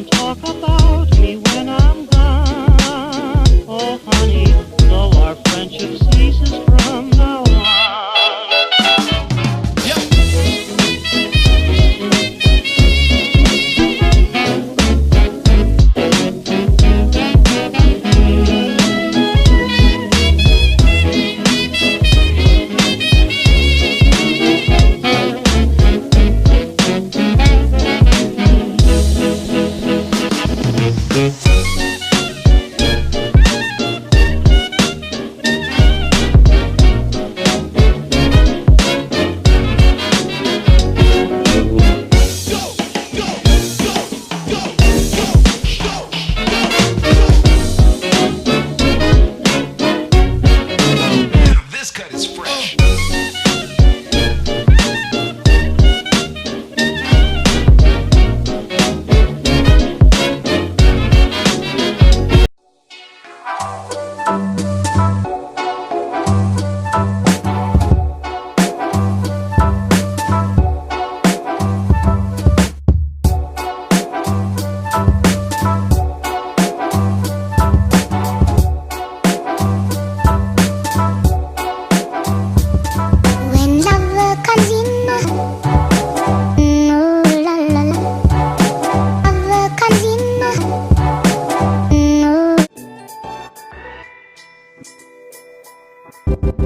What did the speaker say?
don't talk about me when I'm gone. Oh, honey, though our friendship ceases from now on. This cut is fresh. When love comes in, ooh la la la. Love comes in, ooh.